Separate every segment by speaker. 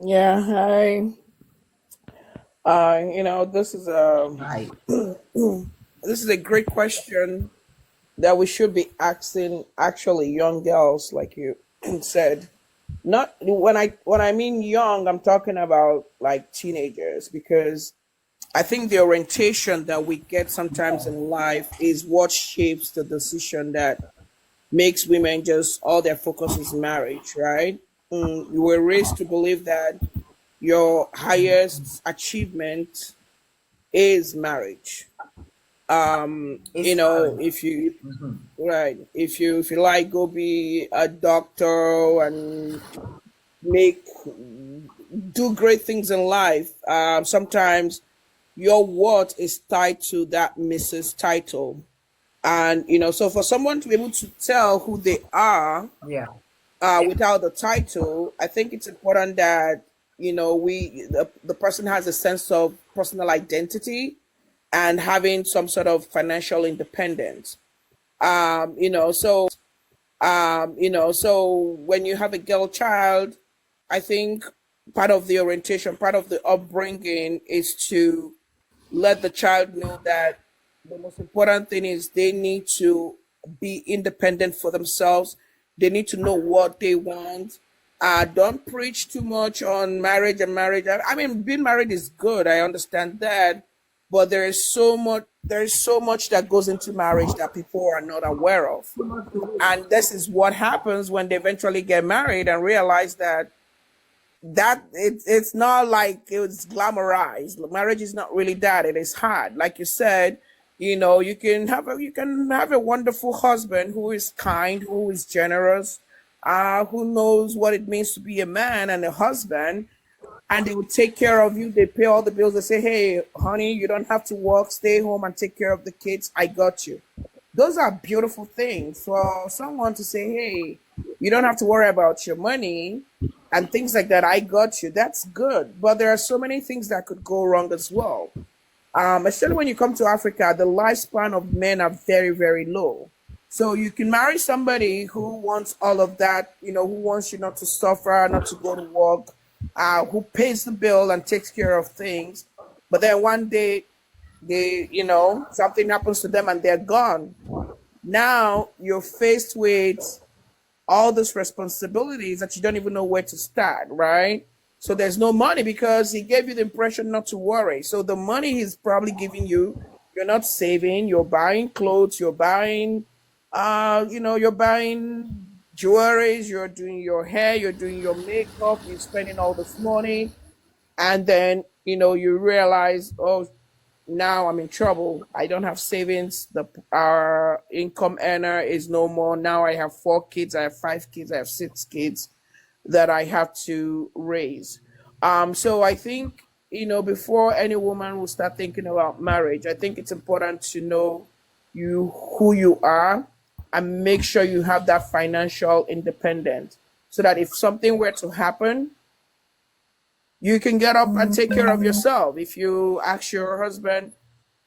Speaker 1: Yeah, this is a
Speaker 2: Right.
Speaker 1: this is a great question that we should be asking actually young girls, like you said. Not when I mean young, I'm talking about like teenagers, because I think the orientation that we get sometimes
Speaker 2: Yeah.
Speaker 1: in life is what shapes the decision that makes women just all their focus is marriage, right? You were raised to believe that your highest achievement is marriage.
Speaker 2: It's hard.
Speaker 1: If you
Speaker 2: Hmm.
Speaker 1: right, if you like, go be a doctor and make do great things in life. Sometimes your worth is tied to that Mrs. title, and so for someone to be able to tell who they are
Speaker 2: Yeah.
Speaker 1: without the title, I think it's important that the person has a sense of personal identity and having some sort of financial independence. So when you have a girl child, I think part of the orientation, part of the upbringing is to let the child know that the most important thing is they need to be independent for themselves. They need to know what they want. Don't preach too much on marriage and marriage. I mean, being married is good. I understand that, but there is so much that goes into marriage that people are not aware of.
Speaker 2: Too much to do.
Speaker 1: And this is what happens when they eventually get married and realize that it's not like it was glamorized. Marriage is not really that. It is hard. Like you said, you can have a wonderful husband who is kind, who is generous, who knows what it means to be a man and a husband, and they will take care of you. They pay all the bills. They say, "Hey, honey, you don't have to work. Stay home and take care of the kids. I got you." Those are beautiful things for someone to say, "Hey, you don't have to worry about your money and things like that. I got you." That's good. But there are so many things that could go wrong as well. Especially when you come to Africa, the lifespan of men are very, very low. So you can marry somebody who wants all of that, who wants you not to suffer, not to go to work, who pays the bill and takes care of things. But then one day something happens to them and they're gone. Now you're faced with all these responsibilities that you don't even know where to start, right? So there's no money because he gave you the impression not to worry. So the money he's probably giving you, you're not saving, you're buying clothes, you're buying jewelries, you're doing your hair, you're doing your makeup, you're spending all this money, and then you realize, oh, now I'm in trouble. I don't have savings. The Our income earner is no more. Now I have 4 kids, I have 5 kids, I have 6 kids that I have to raise. So I think, before any woman will start thinking about marriage, I think it's important to know you who you are and make sure you have that financial independence so that if something were to happen, you can get up and take care of yourself. If you ask your husband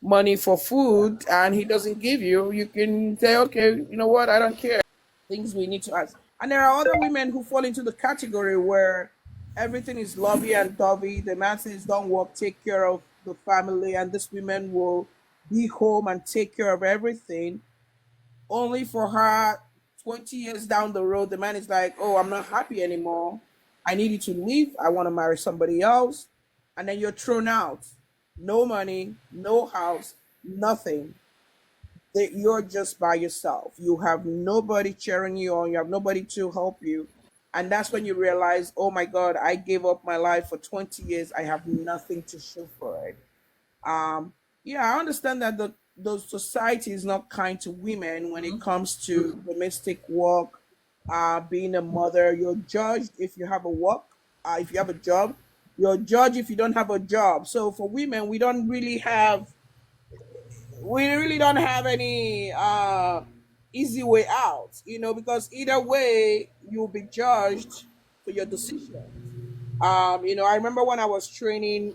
Speaker 1: money for food and he doesn't give you, you can say, okay, you know what, I don't care. Things we need to ask. And there are other women who fall into the category where everything is lovey and dovey. The man says, don't work, take care of the family, and this woman will be home and take care of everything. Only for her, 20 years down the road, the man is like, oh, I'm not happy anymore. I need you to leave. I want to marry somebody else. And then you're thrown out. No money, no house, nothing. You're just by yourself. You have nobody cheering you on. You have nobody to help you. And that's when you realize, oh my God, I gave up my life for 20 years. I have nothing to show for it. Um, yeah, I understand that the society is not kind to women when it comes to domestic work, being a mother. You're judged if you have a work, if you have a job. You're judged if you don't have a job. So for women, we really don't have any easy way out, because either way you'll be judged for your decision. I remember when I was training,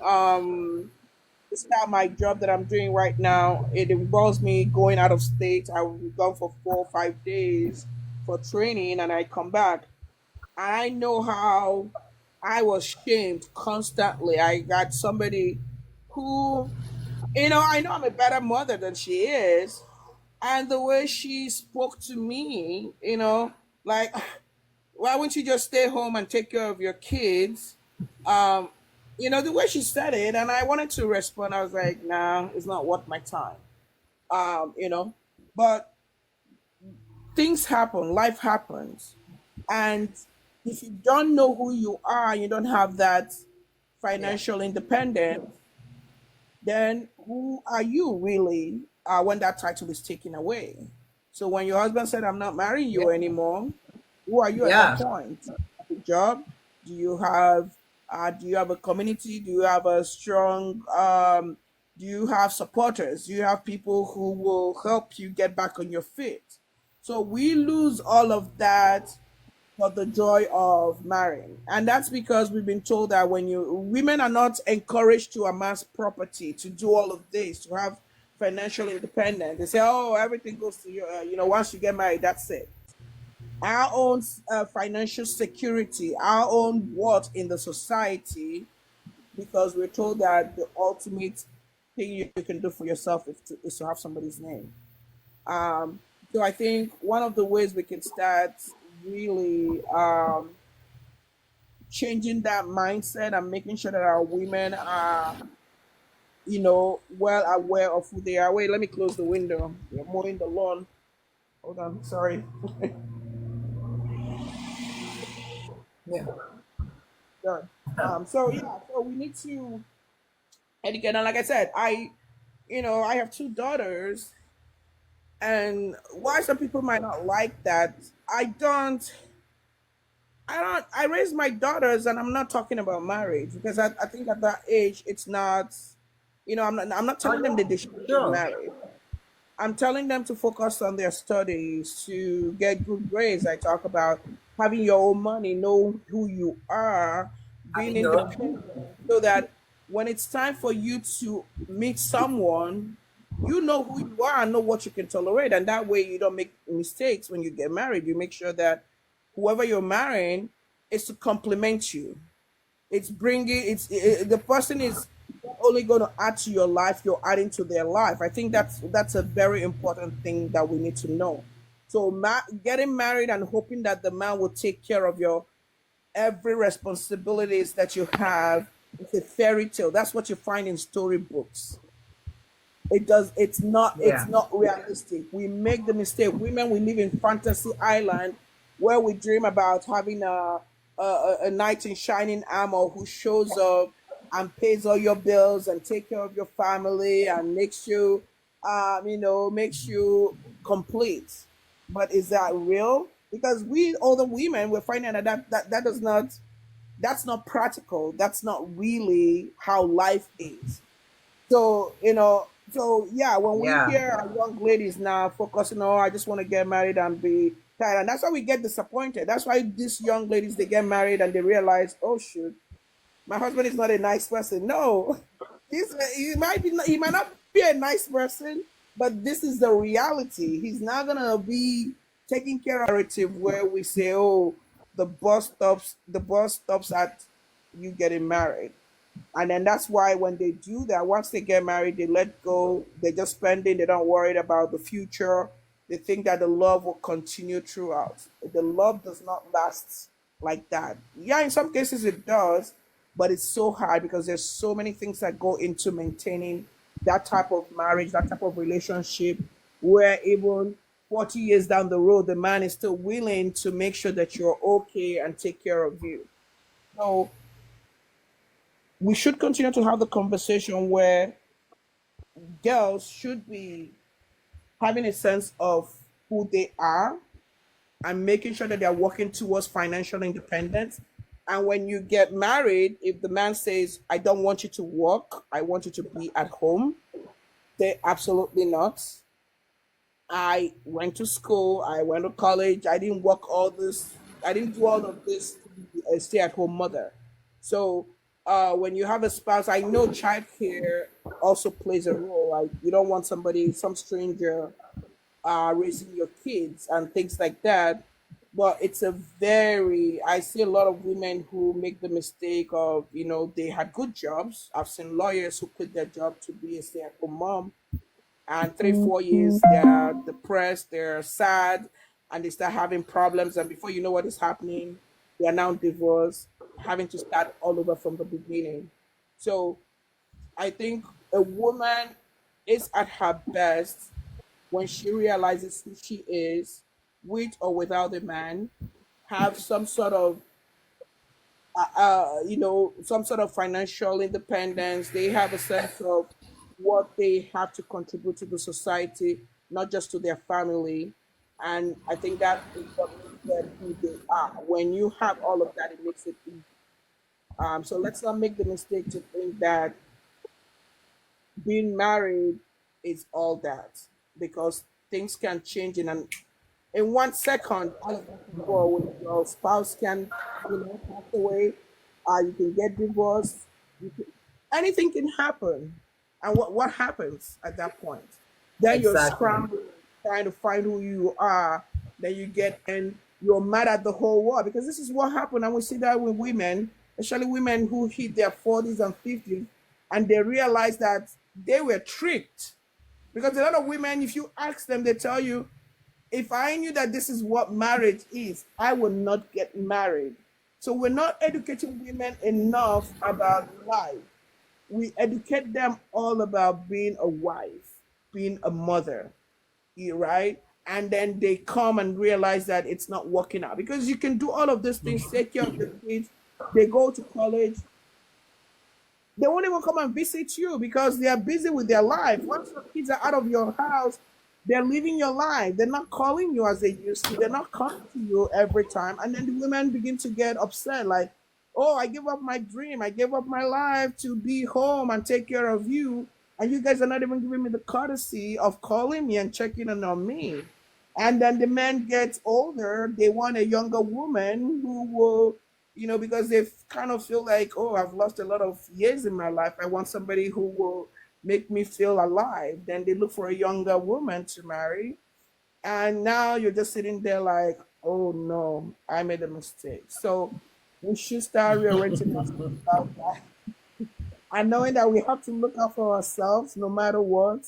Speaker 1: this is not my job that I'm doing right now. It involves me going out of state. I will be gone for 4 or 5 days for training, and I come back. And I know how. I was shamed constantly. I got somebody who, I know I'm a better mother than she is. And the way she spoke to me, like, why wouldn't you just stay home and take care of your kids? Um, the way she said it, and I wanted to respond. I was like, nah, it's not worth my time. But things happen, life happens. And if you don't know who you are, you don't have that
Speaker 2: Yeah.
Speaker 1: financial independence, then who are you really when that title is taken away? So when your husband said, I'm not marrying
Speaker 2: Yeah.
Speaker 1: you anymore, who are you at that
Speaker 2: Yeah.
Speaker 1: point? Do you have a job? Do you have a community? Do you have a strong do you have supporters? Do you have people who will help you get back on your feet? So we lose all of that for the joy of marrying. And that's because we've been told that when women are not encouraged to amass property, to do all of this, to have financial independence. They say, oh, everything goes to you. Once you get married, that's it. Our own financial security, our own worth in the society, because we're told that the ultimate thing you can do for yourself is to have somebody's name. Um, so I think one of the ways we can start really changing that mindset and making sure that our women are, well aware of who they are. Wait, let me close the window. We're mowing the lawn. Hold on, sorry.
Speaker 2: Yeah.
Speaker 1: Done. So yeah, so we need to educate. And like I said, I have two daughters, and why some people might not like that, I don't. I raise my daughters, and I'm not talking about marriage because I think at that age it's not. I'm not telling them that they should get
Speaker 2: Sure.
Speaker 1: married. I'm telling them to focus on their studies, to get good grades. I talk about having your own money, know who you are, being
Speaker 2: Having your
Speaker 1: independent,
Speaker 2: own.
Speaker 1: so that when it's time for you to meet someone, you know who you are and know what you can tolerate. And that way you don't make mistakes when you get married. You make sure that whoever you're marrying is to complement you. It's bringing the person is not only going to add to your life, you're adding to their life. I think that's a very important thing that we need to know. So getting married and hoping that the man will take care of your every responsibilities that you have is a fairy tale. That's what you find in storybooks. It's
Speaker 2: Yeah.
Speaker 1: not realistic. We make the mistake. Women, we live in fantasy island where we dream about having a knight in shining armor who shows up and pays all your bills and take care of your family and makes you complete. But is that real? Because we older women, we're finding that that's not practical. That's not really how life is. So yeah, when we
Speaker 2: Yeah.
Speaker 1: hear our young ladies now focusing on, I just want to get married and be tired, and that's why we get disappointed. That's why these young ladies they get married and they realize, oh shoot, my husband is not a nice person. No, he might not be a nice person, but this is the reality. He's not gonna be taking care of narrative where we say, oh, the bus stops at you getting married. And then that's why when they do that, once they get married, they let go. They're just spending. They don't worry about the future. They think that the love will continue throughout. The love does not last like that. Yeah, in some cases it does, but it's so hard because there's so many things that go into maintaining that type of marriage, that type of relationship, where even 40 years down the road, the man is still willing to make sure that you're okay and take care of you. So we should continue to have the conversation where girls should be having a sense of who they are and making sure that they're working towards financial independence. And when you get married, if the man says, I don't want you to work, I want you to be at home, say absolutely not. I went to school, I went to college, I didn't work all this, I didn't do all of this to be a stay at home mother. So when you have a spouse, I know childcare also plays a role. Like you don't want some stranger raising your kids and things like that. But it's a very, I see a lot of women who make the mistake of, they had good jobs. I've seen lawyers who quit their job to be a stay-at-home mom, and 3 4 years they're depressed, they're sad, and they start having problems, and before you know what is happening, they are now divorced, having to start all over from the beginning. So I think a woman is at her best when she realizes who she is, with or without a man, have some sort of some sort of financial independence. They have a sense of what they have to contribute to the society, not just to their family. And I think that is what makes them who they are. When you have all of that, it makes it easy. So let's not make the mistake to think that being married is all that, because things can change in 1 second. All of that can go away. Your spouse can, pass away. You can get divorced. You can, anything can happen. And what happens at that point? Then you're
Speaker 2: Exactly.
Speaker 1: scrambling, trying to find who you are. Then you get and you're mad at the whole world, because this is what happened. And we see that with women, especially women who hit their 40s and 50s, and they realize that they were tricked. Because a lot of women, if you ask them, they tell you, if I knew that this is what marriage is, I would not get married. So we're not educating women enough about life. We educate them all about being a wife, being a mother, right? And then they come and realize that it's not working out, because you can do all of these things, take care of the kids, they go to college, they won't even come and visit you because they are busy with their life. Once your kids are out of your house, they're living your life. They're not calling you as they used to. They're not coming to you every time. And then the women begin to get upset, like, oh, I gave up my dream. I gave up my life to be home and take care of you. And you guys are not even giving me the courtesy of calling me and checking in on me. And then the men get older, they want a younger woman who will, because they kind of feel like, oh, I've lost a lot of years in my life. I want somebody who will make me feel alive. Then they look for a younger woman to marry. And now you're just sitting there like, oh no, I made a mistake. So we should start rearranging ourselves and knowing that we have to look out for ourselves no matter what.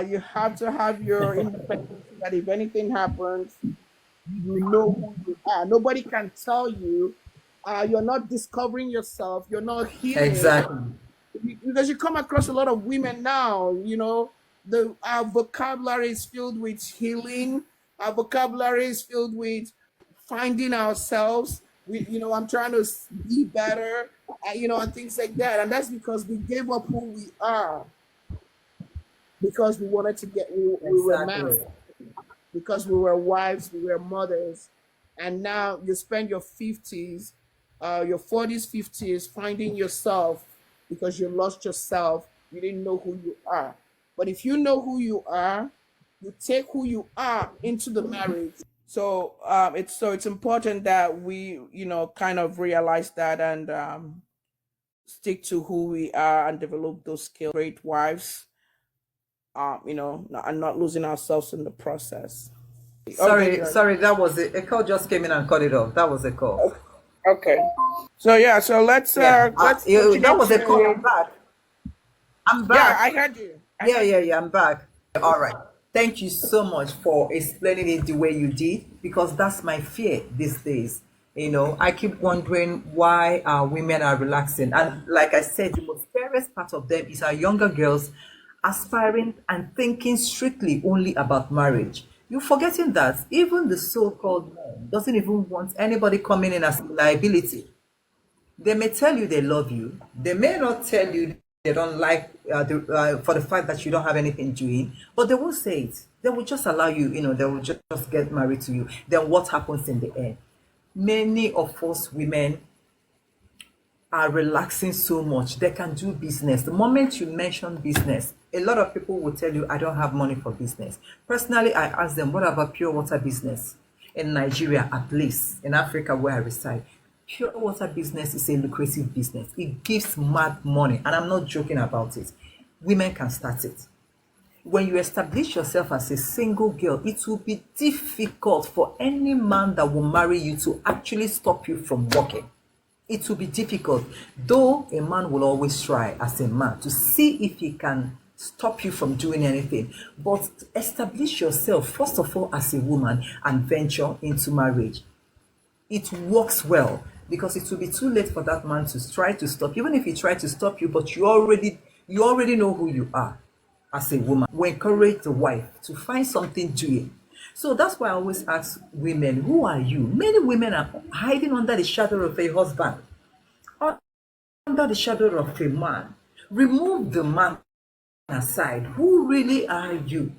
Speaker 1: You have to have your independence so that if anything happens, you know who you are. Nobody can tell you. You're not discovering yourself. You're not healing,
Speaker 2: Exactly.
Speaker 1: because you come across a lot of women now. The our vocabulary is filled with healing. Our vocabulary is filled with finding ourselves. I'm trying to be better. And things like that. And that's because we gave up who we are, because we wanted to we were
Speaker 2: Exactly.
Speaker 1: married, because we were wives, we were mothers, and now you spend your 50s, your 40s, 50s finding yourself because you lost yourself. You didn't know who you are. But if you know who you are, you take who you are into the marriage. So it's important that we kind of realize that, and stick to who we are and develop those skills, great wives, and not losing ourselves in the process. Okay,
Speaker 2: Sorry,
Speaker 1: George.
Speaker 2: sorry, that was it. A call just came in and cut it off. That was a call.
Speaker 1: Okay. So yeah, so let's
Speaker 2: Yeah,
Speaker 1: continue
Speaker 2: that was a call. I'm
Speaker 1: to.
Speaker 2: back. I'm
Speaker 1: Yeah,
Speaker 2: back.
Speaker 1: I heard you. I
Speaker 2: Yeah,
Speaker 1: heard
Speaker 2: yeah,
Speaker 1: you.
Speaker 2: yeah, I'm back. All right. Thank you so much for explaining it the way you did, because that's my fear these days. I keep wondering why our women are relaxing. And like I said, the most scariest part of them is our younger girls aspiring and thinking strictly only about marriage. You're forgetting that even the so-called man doesn't even want anybody coming in as a liability. They may tell you they love you. They may not tell you they don't like for the fact that you don't have anything doing, but they will say it. They will just allow you, they will just get married to you. Then what happens in the end? Many of us women are relaxing so much. They can do business. The moment you mention business, a lot of people will tell you, I don't have money for business. Personally, I ask them, what about pure water business? In Nigeria, at least, in Africa where I reside, pure water business is a lucrative business. It gives mad money, and I'm not joking about it. Women can start it. When you establish yourself as a single girl, it will be difficult for any man that will marry you to actually stop you from working. It will be difficult, though a man will always try as a man to see if he can stop you from doing anything. But establish yourself, first of all, as a woman and venture into marriage. It works well because it will be too late for that man to try to stop, even if he tried to stop you, but you already know who you are as a woman. We encourage the wife to find something doing. So that's why I always ask women, who are you? Many women are hiding under the shadow of a husband, under the shadow of a man. Remove the man aside. Who really are you?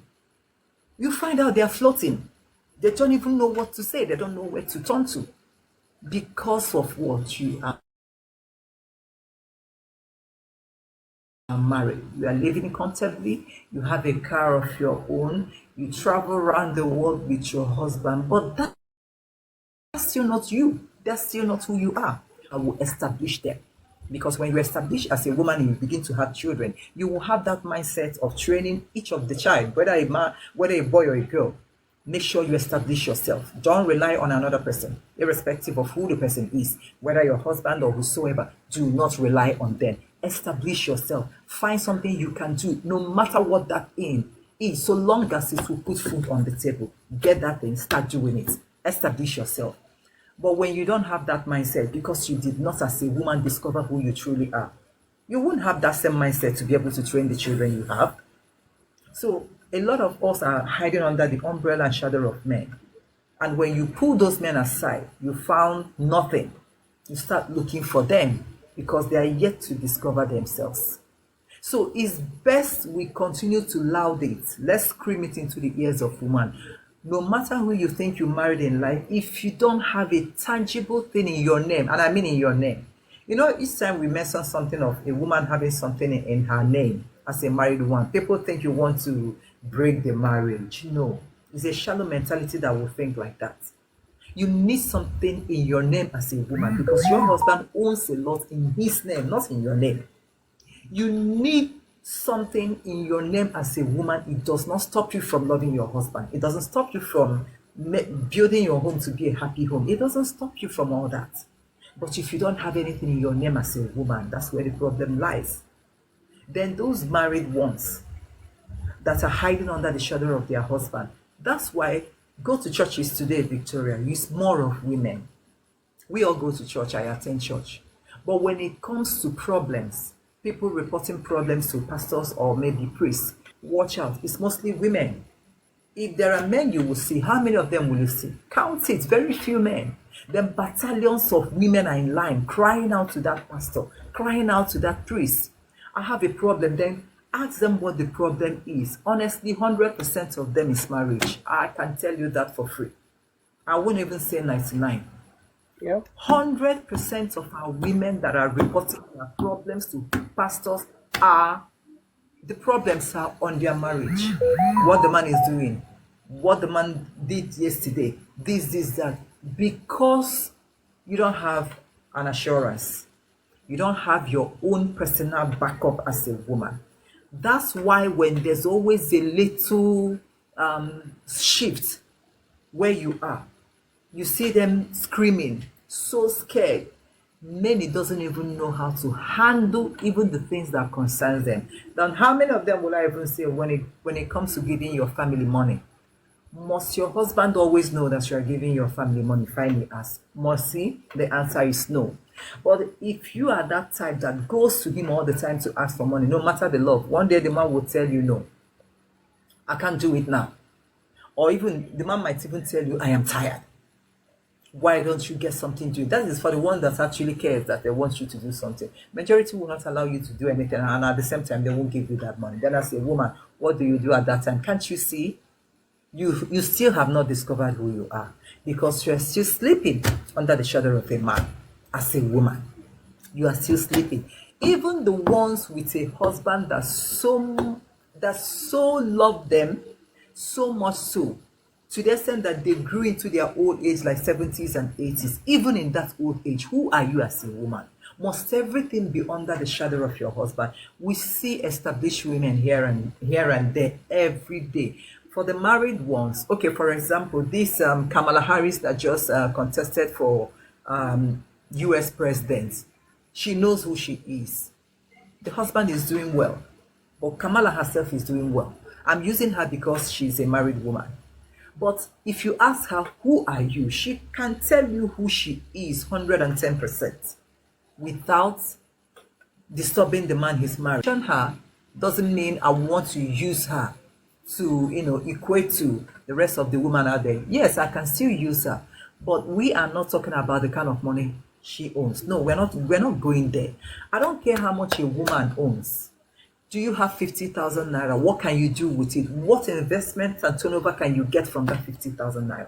Speaker 2: You find out they're floating. They don't even know what to say. They don't know where to turn to because of what you are married. You are living comfortably. You have a car of your own. You travel around the world with your husband. But that's still not you. That's still not who you are. I will establish them. Because when you establish as a woman and you begin to have children, you will have that mindset of training each of the child, whether a man, whether a boy or a girl. Make sure you establish yourself. Don't rely on another person, irrespective of who the person is, whether your husband or whosoever. Do not rely on them. Establish yourself. Find something you can do, no matter what that aim is, so long as it will put food on the table. Get that thing, start doing it. Establish yourself. But when you don't have that mindset, because you did not as a woman discover who you truly are, you won't have that same mindset to be able to train the children you have. So a lot of us are hiding under the umbrella and shadow of men. And when you pull those men aside, you found nothing. You start looking for them because they are yet to discover themselves. So it's best we continue to loud it. Let's scream it into the ears of women. No matter who you think you married in life, if you don't have a tangible thing in your name, and I mean in your name, each time we mention something of a woman having something in her name as a married one, people think you want to break the marriage. No, it's a shallow mentality that will think like that. You need something in your name as a woman because your husband owns a lot in his name, not in your name. You need something in your name as a woman. It does not stop you from loving your husband. It doesn't stop you from building your home to be a happy home. It doesn't stop you from all that. But if you don't have anything in your name as a woman, that's where the problem lies. Then those married ones that are hiding under the shadow of their husband, that's why go to churches today, Victoria. It's more of women. We all go to church. I attend church. But when it comes to problems, people reporting problems to pastors or maybe priests, watch out. It's mostly women. If there are men you will see, how many of them will you see? Count it, very few men. Then battalions of women are in line, crying out to that pastor, crying out to that priest. I have a problem. Then ask them what the problem is. Honestly, 100% of them is marriage. I can tell you that for free. I won't even say 99.
Speaker 1: Yeah.
Speaker 2: 100% of our women that are reporting their problems to pastors are the problems are on their marriage. What the man is doing, what the man did yesterday, this, that. Because you don't have an assurance, you don't have your own personal backup as a woman. That's why when there's always a little shift where you are, you see them screaming, so scared. Many doesn't even know how to handle even the things that concerns them. Then how many of them will I even say when it comes to giving your family money? Must your husband always know that you are giving your family money? Finally ask. Must he? The answer is no. But if you are that type that goes to him all the time to ask for money, no matter the love, one day the man will tell you no. I can't do it now. Or even the man might even tell you, I am tired. Why don't you get something to do? That is for the one that actually cares that they want you to do something. Majority will not allow you to do anything, and at the same time, they won't give you that money. Then as a woman, what do you do at that time? Can't you see? You still have not discovered who you are because you are still sleeping under the shadow of a man as a woman. You are still sleeping. Even the ones with a husband that so love them, so much so, to the extent that they grew into their old age like 70s and 80s. Even in that old age, who are you as a woman? Must everything be under the shadow of your husband? We see established women here and there every day. For the married ones, okay, for example, this Kamala Harris that just contested for U.S. president, she knows who she is. The husband is doing well, but Kamala herself is doing well. I'm using her because she's a married woman. But if you ask her, who are you? She can tell you who she is 110% without disturbing the man he's married. Her doesn't mean I want to use her to, equate to the rest of the women out there. Yes, I can still use her, but we are not talking about the kind of money she owns. No, we're not going there. I don't care how much a woman owns. Do you have 50,000 naira? What can you do with it? What investment and turnover can you get from that 50,000 naira?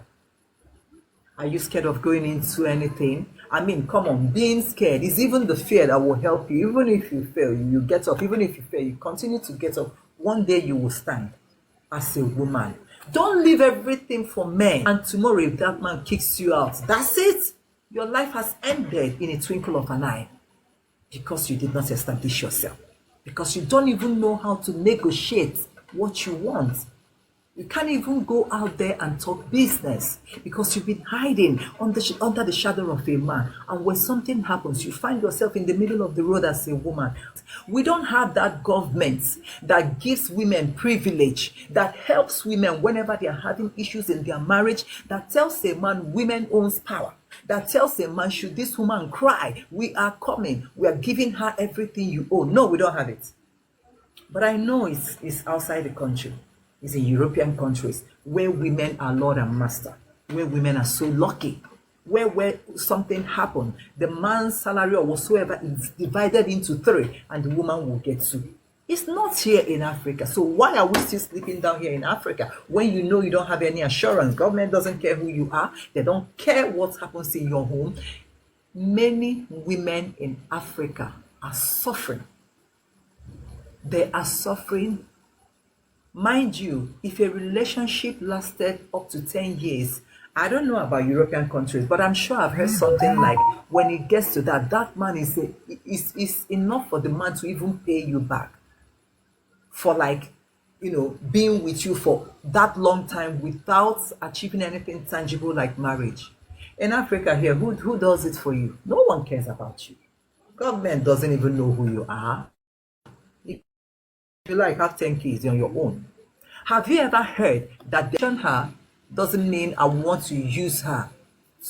Speaker 2: Are you scared of going into anything? I mean, come on, being scared is even the fear that will help you. Even if you fail, you get up. Even if you fail, you continue to get up. One day you will stand as a woman. Don't leave everything for men. And tomorrow, if that man kicks you out, that's it. Your life has ended in a twinkle of an eye because you did not establish yourself. Because you don't even know how to negotiate what you want. You can't even go out there and talk business because you've been hiding under the shadow of a man. And when something happens, you find yourself in the middle of the road as a woman. We don't have that government that gives women privilege, that helps women whenever they are having issues in their marriage, that tells a man women owns power, that tells a man, should this woman cry, we are coming, we are giving her everything you own. No, we don't have it. But I know it's outside the country. It's in European countries where women are Lord and Master, where women are so lucky, where something happened, the man's salary or whatsoever is divided into 3 and the woman will get 2. It's not here in Africa. So why are we still sleeping down here in Africa when you know you don't have any assurance? Government doesn't care who you are. They don't care what happens in your home. Many women in Africa are suffering. They are suffering. Mind you, if a relationship lasted up to 10 years, I don't know about European countries, but I'm sure I've heard something like when it gets to that man is enough for the man to even pay you back for being with you for that long time without achieving anything tangible like marriage. In Africa here, who does it for you? No one cares about you. Government doesn't even know who you are. You have 10 kids on your own. Have you ever heard that her doesn't mean I want to use her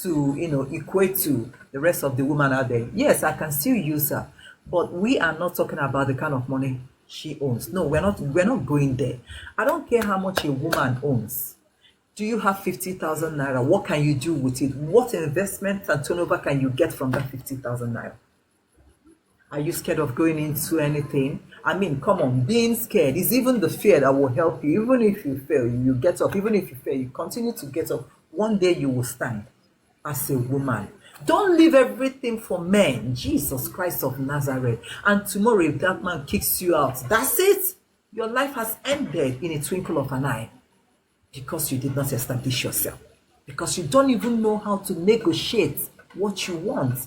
Speaker 2: to equate to the rest of the women out there? Yes, I can still use her, but we are not talking about the kind of money she owns. No, we're not going there. I don't care how much a woman owns. Do you have 50,000 naira? What can you do with it? What investment and turnover can you get from that 50,000 naira? Are you scared of going into anything? I mean, come on, being scared is even the fear that will help you. Even if you fail, you get up. Even if you fail, you continue to get up. One day you will stand as a woman. Don't leave everything for men. Jesus Christ of Nazareth. And tomorrow, if that man kicks you out, that's it. Your life has ended in a twinkle of an eye because you did not establish yourself. Because you don't even know how to negotiate what you want.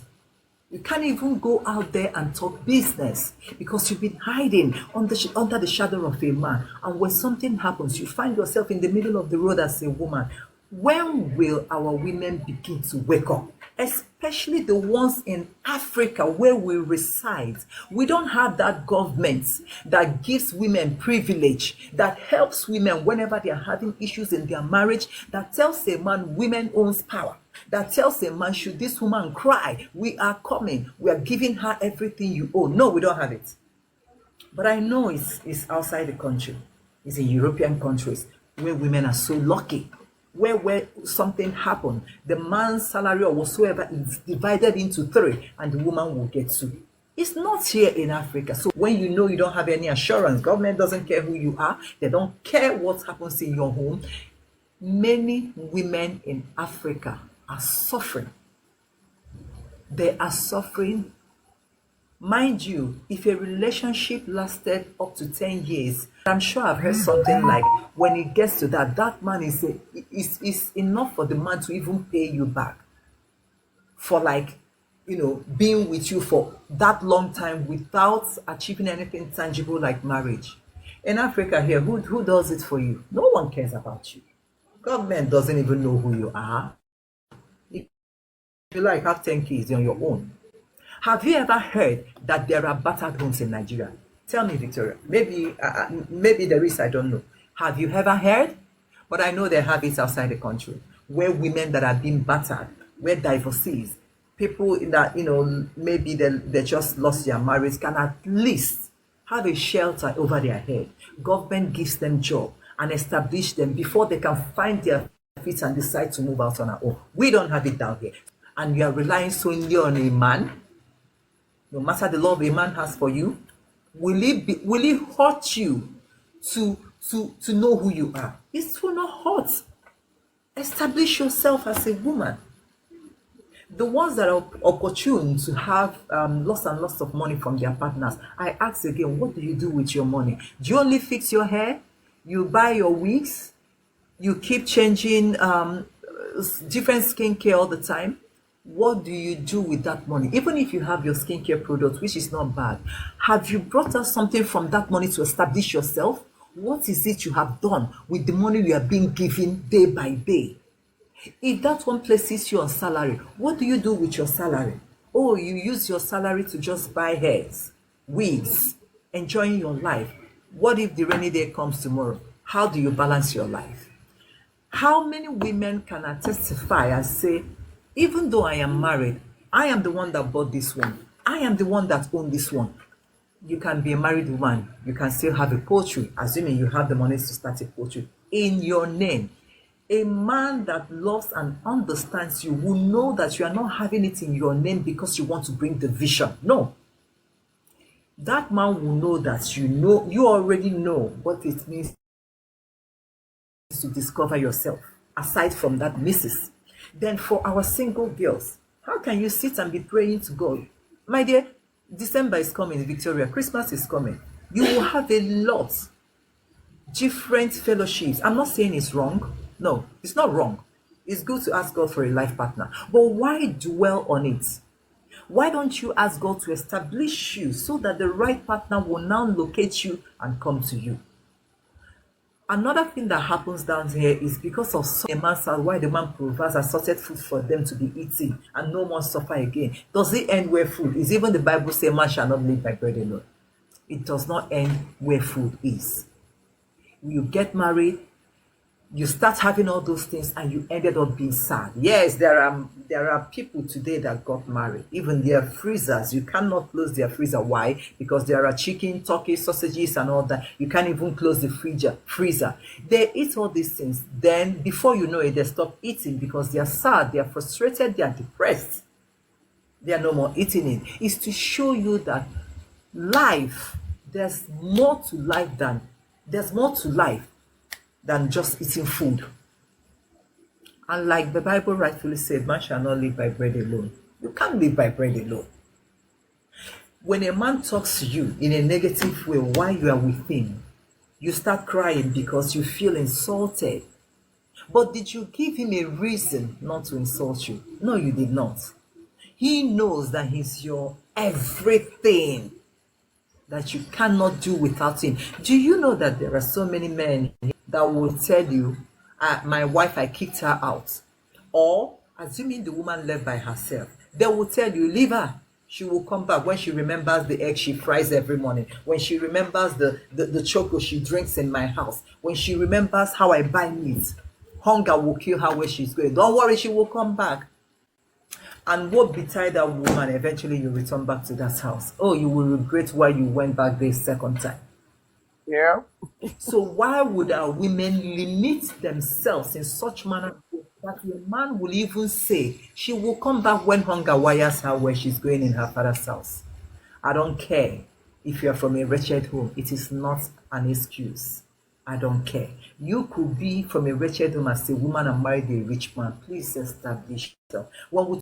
Speaker 2: You can't even go out there and talk business because you've been hiding under the shadow of a man. And when something happens, you find yourself in the middle of the road as a woman. When will our women begin to wake up? Especially the ones in Africa where we reside. We don't have that government that gives women privilege, that helps women whenever they are having issues in their marriage, that tells a man women owns power, that tells a man, should this woman cry, we are coming, we are giving her everything you own. No, we don't have it. But I know it's outside the country. It's in European countries where women are so lucky, where something happened, the man's salary or whatsoever is divided into 3 and the woman will get 2. It's not here in Africa. So when you know you don't have any assurance, government doesn't care who you are, they don't care what happens in your home. Many women in Africa are suffering. They are suffering. Mind you, if a relationship lasted up to 10 years, I'm sure I've heard something like when it gets to that man is enough for the man to even pay you back for being with you for that long time without achieving anything tangible like marriage. In Africa here, who does it for you? No one cares about you. Government doesn't even know who you are. If you like, have 10 kids on your own. Have you ever heard that there are battered homes in Nigeria? Tell me, Victoria. Maybe there is, I don't know. Have you ever heard? But I know they have it outside the country, where women that are being battered, where divorcees, people that, maybe they just lost their marriage, can at least have a shelter over their head. Government gives them job and establish them before they can find their feet and decide to move out on our own. We don't have it down here. And you are relying solely on a man. No matter the love a man has for you, will it hurt you to know who you are? It will not hurt. Establish yourself as a woman. The ones that are opportune to have lots and lots of money from their partners, I ask again, what do you do with your money? Do you only fix your hair? You buy your wigs? You keep changing different skincare all the time? What do you do with that money? Even if you have your skincare product, which is not bad, have you brought out something from that money to establish yourself? What is it you have done with the money you are being given day by day? If that one places you on salary, what do you do with your salary? Oh, you use your salary to just buy hairs, wigs, enjoying your life. What if the rainy day comes tomorrow? How do you balance your life? How many women can I testify and say, even though I am married, I am the one that bought this one. I am the one that owned this one. You can be a married woman. You can still have a poultry, assuming you have the money to start a poultry in your name. A man that loves and understands you will know that you are not having it in your name because you want to bring division. No. That man will know that you already know what it means to discover yourself, aside from that missus. Then for our single girls, how can you sit and be praying to God? My dear, December is coming, Victoria. Christmas is coming. You will have a lot different fellowships. I'm not saying it's wrong. No, it's not wrong. It's good to ask God for a life partner. But why dwell on it? Why don't you ask God to establish you so that the right partner will now locate you and come to you? Another thing that happens down here is because of a man's house, why the man provides assorted food for them to be eating and no one suffer again. Does it end where food is? Even the Bible says man shall not live by bread alone. It does not end where food is. You get married, you start having all those things and you ended up being sad. Yes, there are people today that got married. Even their freezers, you cannot close their freezer. Why? Because there are chicken, turkey, sausages and all that. You can't even close the freezer. They eat all these things. Then before you know it, they stop eating because they are sad, they are frustrated, they are depressed. They are no more eating it. It's to show you that life, there's more to life than just eating food. And like the Bible rightfully said, man shall not live by bread alone. You can't live by bread alone. When a man talks to you in a negative way while you are with him, you start crying because you feel insulted. But did you give him a reason not to insult you? No, you did not. He knows that he's your everything, that you cannot do without him. Do you know that there are so many men that will tell you, my wife, I kicked her out? Or, assuming the woman left by herself, they will tell you, leave her. She will come back when she remembers the egg she fries every morning, when she remembers the chocolate she drinks in my house, when she remembers how I buy meat. Hunger will kill her where she's going. Don't worry, she will come back. And what betide that woman? Eventually you return back to that house. Oh, you will regret why you went back there second time.
Speaker 1: Yeah.
Speaker 2: So why would our women limit themselves in such manner that a man will even say she will come back when hunger wires her where she's going in her father's house? I don't care if you're from a wretched home. It is not an excuse. I don't care. You could be from a wretched home as a woman and married a rich man. Please establish yourself. When we